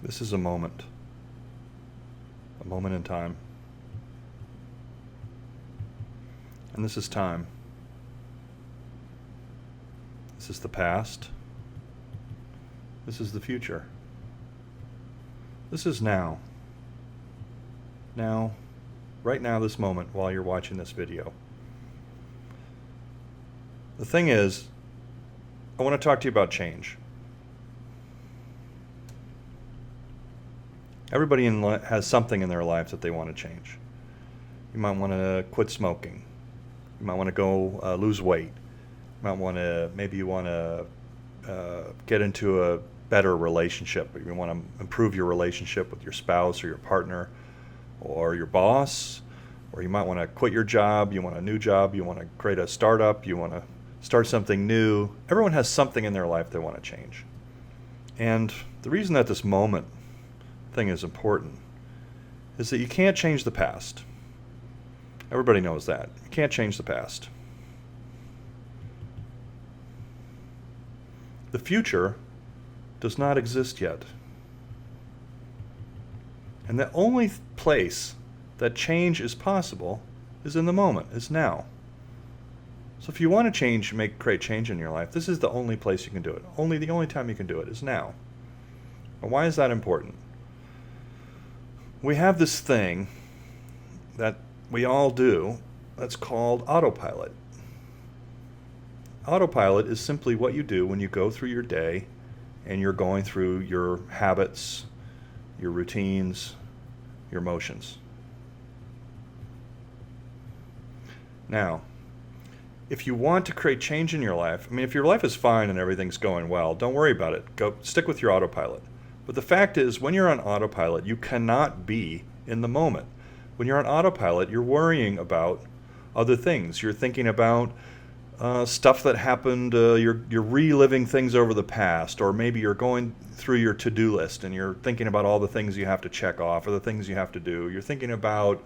This is a moment in time. And this is time. This is the past. This is the future. This is now. Now, right now, this moment, while you're watching this video. The thing is, I want to talk to you about change. Everybody has something in their life that they want to change. You might want to quit smoking. You might want to go lose weight. Maybe you want to get into a better relationship. You want to improve your relationship with your spouse or your partner or your boss, or you might want to quit your job. You want a new job. You want to create a startup. You want to start something new. Everyone has something in their life they want to change. And the reason that this moment thing is important is that you can't change the past. Everybody knows that. You can't change the past. The future does not exist yet. And the only place that change is possible is in the moment, is now. So if you want to create change in your life, this is the only place you can do it. The only time you can do it is now. And why is that important? We have this thing that we all do that's called autopilot. Autopilot is simply what you do when you go through your day and you're going through your habits, your routines, your emotions. Now, if you want to create change in your life, if your life is fine and everything's going well, don't worry about it. Stick with your autopilot. But the fact is, when you're on autopilot, you cannot be in the moment. When you're on autopilot, you're worrying about other things. You're thinking about stuff that happened. You're reliving things over the past, or maybe you're going through your to-do list and you're thinking about all the things you have to check off or the things you have to do. You're thinking about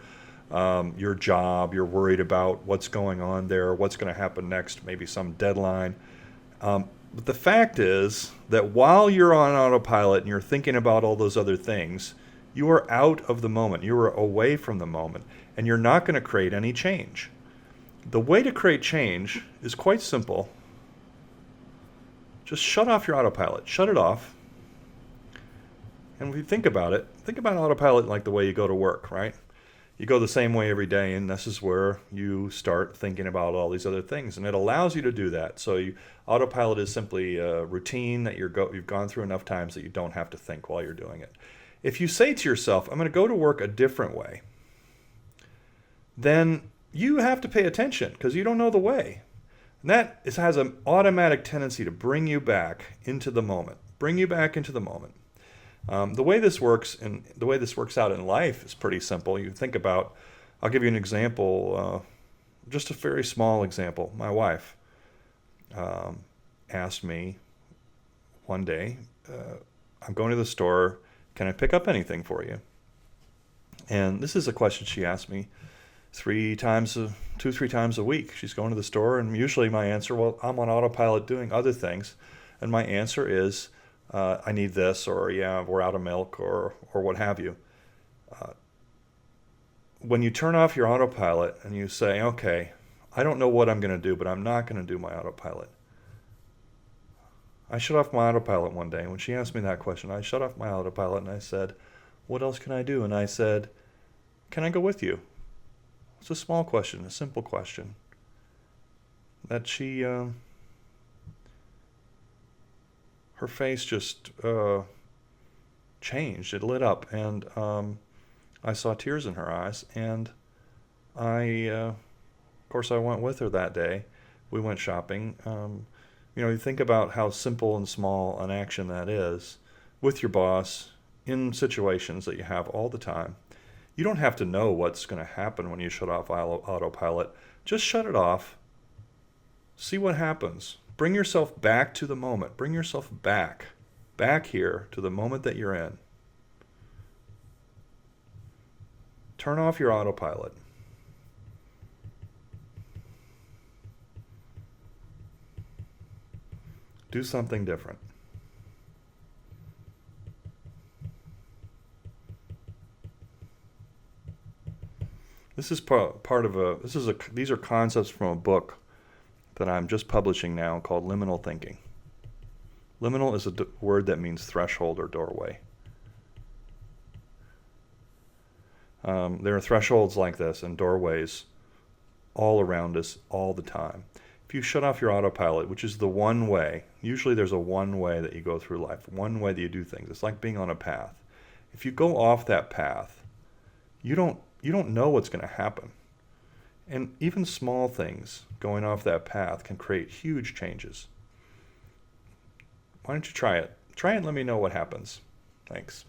your job. You're worried about what's going on there, what's going to happen next, maybe some deadline. But the fact is that while you're on autopilot and you're thinking about all those other things, you are out of the moment. You are away from the moment, and you're not going to create any change. The way to create change is quite simple. Just shut off your autopilot. Shut it off. And when you think about it, think about autopilot like the way you go to work, right? You go the same way every day, and this is where you start thinking about all these other things, and it allows you to do that. So autopilot is simply a routine that you've gone through enough times that you don't have to think while you're doing it. If you say to yourself, I'm going to go to work a different way, then you have to pay attention because you don't know the way. And that has an automatic tendency to bring you back into the moment. The way this works and the way this works out in life is pretty simple. You think about, I'll give you an example, just a very small example. My wife asked me one day, I'm going to the store, can I pick up anything for you? And this is a question she asked me 3 times a week. She's going to the store, and usually my answer, well, I'm on autopilot doing other things, and my answer is, I need this, or yeah, we're out of milk, or what have you. When you turn off your autopilot and you say, okay, I don't know what I'm going to do, but I'm not going to do my autopilot. I shut off my autopilot one day. When she asked me that question, I shut off my autopilot and I said, what else can I do? And I said, can I go with you? It's a small question, a simple question. That she... her face just changed. It lit up, and I saw tears in her eyes. And of course, I went with her that day. We went shopping. You think about how simple and small an action that is with your boss in situations that you have all the time. You don't have to know what's going to happen when you shut off autopilot. Just shut it off. See what happens. Bring yourself back to the moment. Bring yourself back here to the moment that you're in. Turn off your autopilot. Do something different. This is part of a, these are concepts from a book that I'm just publishing now called Liminal Thinking. Liminal is a word that means threshold or doorway. There are thresholds like this and doorways all around us all the time. If you shut off your autopilot, which is the one way, usually there's a one way that you go through life, one way that you do things. It's like being on a path. If you go off that path, you don't know what's going to happen. And even small things going off that path can create huge changes. Why don't you try it? Try it and let me know what happens. Thanks.